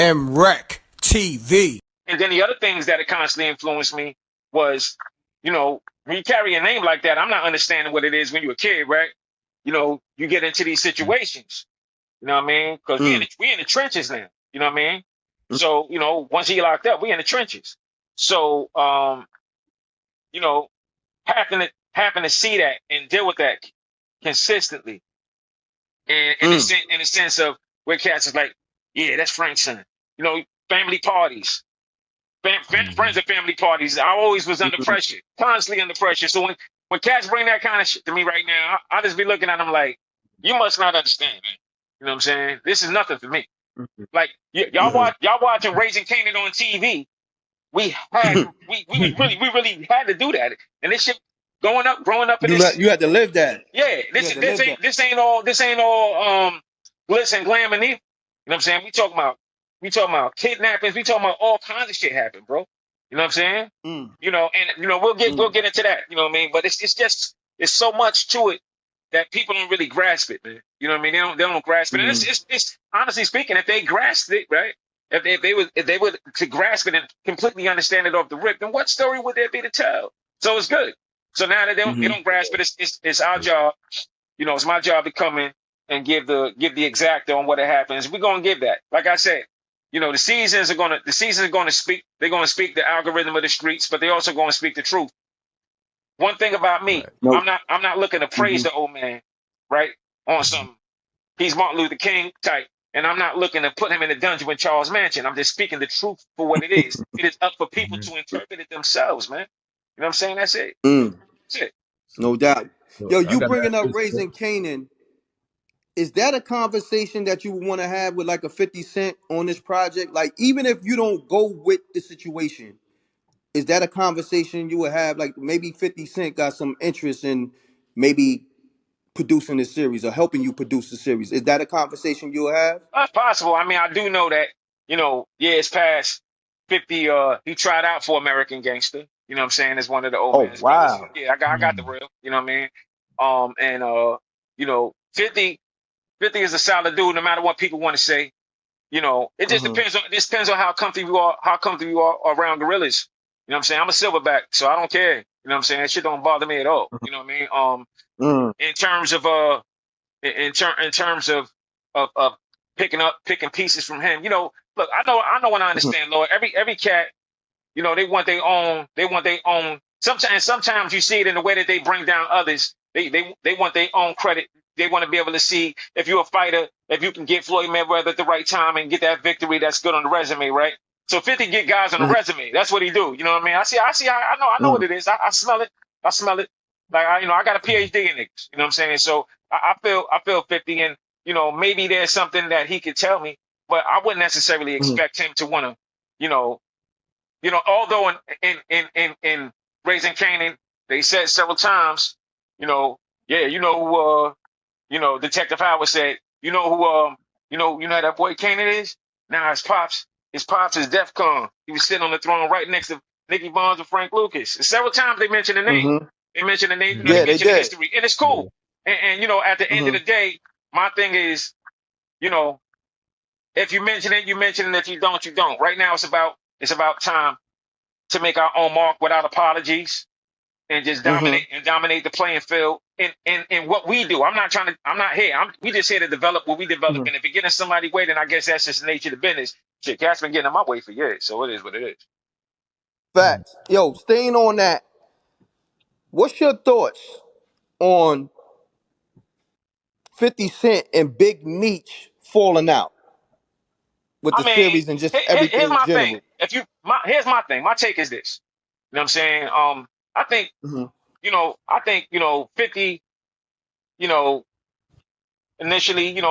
MRecktv. And then the other things that it constantly influenced me was, when you carry a name like that, I'm not understanding what it is when you're a kid, right? You get into these situations, you know what I mean? Because we in the trenches now, you know what I mean? So, once he locked up, we in the trenches. So, having to see that and deal with that consistently, and in the sense of where cats is like, yeah, that's Frank's son. Family parties, friends and family parties. I always was under pressure, constantly under pressure. So when cats bring that kind of shit to me right now, I just be looking at them like, you must not understand, man. You know what I'm saying? This is nothing for me. Like y'all watching Raising Canaan on TV. We really had to do that, and this shit growing up in this. You had to live that. Yeah, this ain't all glitz and glam and evil. You know what I'm saying? We talking about kidnappings. We talking about all kinds of shit happen, bro. You know what I'm saying? And we'll get into that. You know what I mean? But it's so much to it that people don't really grasp it, man. You know what I mean? They don't grasp it. And it's honestly speaking, if they grasped it, right? If they would to grasp it and completely understand it off the rip, then what story would there be to tell? So it's good. So now that they don't grasp it, it's our job. It's my job to come in and give the exacta on what it happens. We're gonna give that. Like I said, the seasons are gonna speak. They're gonna speak the algorithm of the streets, but they're also gonna speak the truth. One thing about me, I'm not looking to praise the old man, right? On some he's Martin Luther King type. And I'm not looking to put him in a dungeon with Charles Manson. I'm just speaking the truth for what it is. It is up for people to interpret it themselves, man. You know what I'm saying? That's it. That's it. No doubt. Yo, you bringing up Raising Canaan, is that a conversation that you would want to have with like a 50 Cent on this project? Like, even if you don't go with the situation, is that a conversation you would have? Like, maybe 50 Cent got some interest in maybe producing this series or helping you produce the series. Is that a conversation you'll have? That's possible. I mean, I do know that, it's past 50. He tried out for American Gangster. You know what I'm saying? As one of the old man's brothers. Yeah, I got the real. You know what I mean? 50 is a solid dude, no matter what people want to say. It just depends on how comfortable you are around gorillas. You know what I'm saying? I'm a silverback, so I don't care. You know what I'm saying? That shit don't bother me at all. You know what I mean? In terms of picking pieces from him, look, I know and I understand, Lord. Every cat, they want their own. Sometimes you see it in the way that they bring down others. They want their own credit. They want to be able to see if you're a fighter, if you can get Floyd Mayweather at the right time and get that victory that's good on the resume, right? So 50 get guys on the resume. That's what he do. You know what I mean? I know what it is. I smell it. Like I got a PhD in niggas. You know what I'm saying? So I feel 50, and maybe there's something that he could tell me, but I wouldn't necessarily expect him to want to, although in Raising Canaan, they said several times, Detective Howard said, you know that boy Canaan is? Now his pops is DEFCON. He was sitting on the throne right next to Nicky Barnes and Frank Lucas. And several times they mentioned the name. They mentioned the name, they mentioned the history. And it's cool. And at the end of the day, my thing is, if you mention it, you mention it. If you don't, you don't. Right now it's about time to make our own mark without apologies and just dominate the playing field in what we do. We just here to develop what we develop. And if you're getting somebody way, then I guess that's just the nature of the business. Shit, Cat's been getting in my way for years. So it is what it is. Facts. Yo, staying on that, what's your thoughts on 50 Cent and Big Meech falling out with the series and just everything here's my in general? thing. Here's my thing. My take is this. You know what I'm saying? I think, I think 50, initially,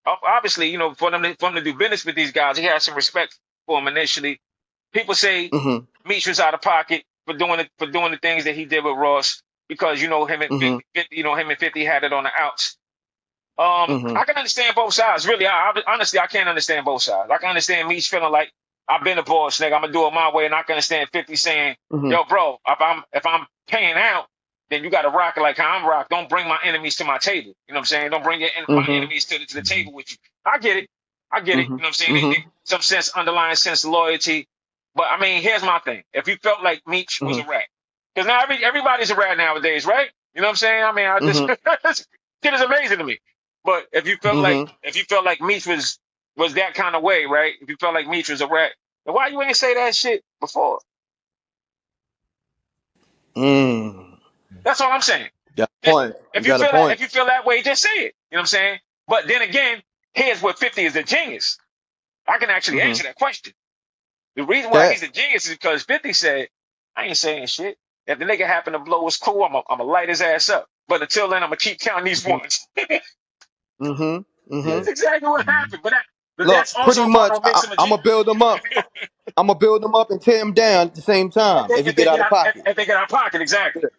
obviously, for them to do business with these guys, he had some respect for them initially. People say Meech was out of pocket for doing the things that he did with Ross because him and 50 had it on the outs. I can understand both sides. Really, honestly, I can't understand both sides. I can understand Meech feeling like I've been a boss, nigga. I'm gonna do it my way, and I can understand 50 saying, "Yo, bro, if I'm paying out, then you got to rock it like how I'm rock. Don't bring my enemies to my table. You know what I'm saying? Don't bring my enemies to the table with you. I get it. You know what I'm saying? some sense, underlying sense of loyalty. But I mean, here's my thing: if you felt like Meech was a rat, because now everybody's a rat nowadays, right? You know what I'm saying? I mean, this kid is amazing to me. But if you felt like Meech was that kind of way, right? If you felt like Meech was a rat, then why you ain't say that shit before? That's all I'm saying. Got a point. If you feel that way, just say it. You know what I'm saying? But then again, here's what 50 is a genius. I can actually answer that question. The reason why he's a genius is because 50 said, I ain't saying shit. If the nigga happen to blow his cool, I'm gonna light his ass up. But until then, I'm gonna keep counting these ones. That's exactly what happened. But that's also pretty much, I'm gonna build them up. I'm gonna build them up and tear them down at the same time. If you get out of pocket, if they get out of pocket, exactly.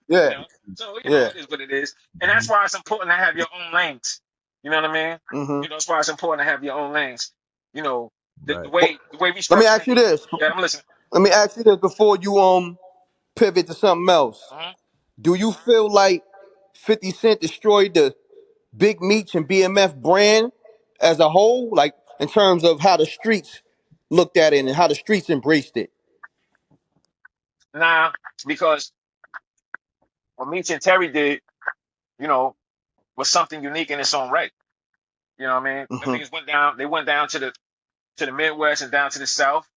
Yeah. You know? So it is what it is, and that's why it's important to have your own lanes. You know what I mean? You know, that's why it's important to have your own lanes. You know, the way we structure. Let me ask you this. Yeah, I'm listening. Let me ask you this before you pivot to something else. Do you feel like 50 Cent destroyed the Big Meech and BMF brand as a whole, like in terms of how the streets looked at it and how the streets embraced it? Nah, because what Meech and Terry did, you know, was something unique in its own right. You know what I mean? The niggas went down. They went down to the Midwest and down to the South,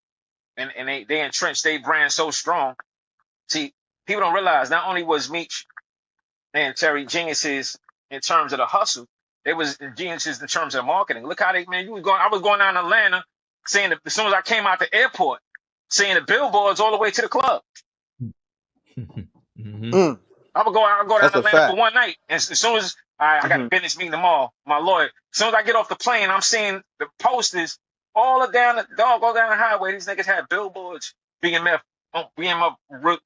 and they entrenched their brand so strong. See, people don't realize not only was Meech and Terry geniuses in terms of the hustle, they was geniuses in terms of marketing. Look how I was going down to Atlanta, seeing as soon as I came out the airport, seeing the billboards all the way to the club. I would go down to Atlanta for one night, and as soon as I got a business meeting tomorrow, my lawyer. As soon as I get off the plane, I'm seeing the posters all down the highway. These niggas had billboards. BMF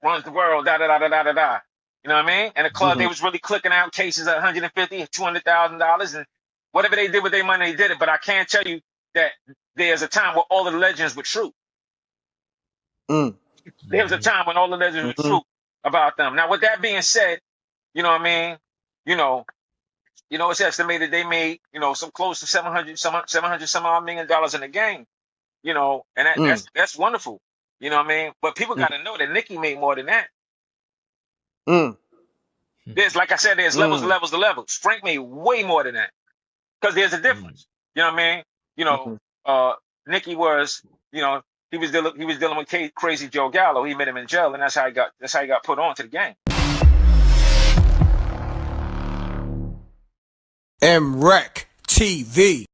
runs the world. Da da da da da da da. You know what I mean? And the club, they was really clicking out cases at $150,000, $200,000, and whatever they did with their money, they did it. But I can't tell you that there's a time where all the legends were true. There was a time when all the legends were true about them. Now, with that being said, you know what I mean? You know, it's estimated they made, some close to $700 some odd million in the game. You know, and that's wonderful. You know what I mean? But people got to know that Nicki made more than that. There's, like I said, there's levels to levels. Frank made way more than that because there's a difference. You know what I mean? Nicki was, he was dealing with Crazy Joe Gallo. He met him in jail, and that's how he got put on to the game. MRecktv.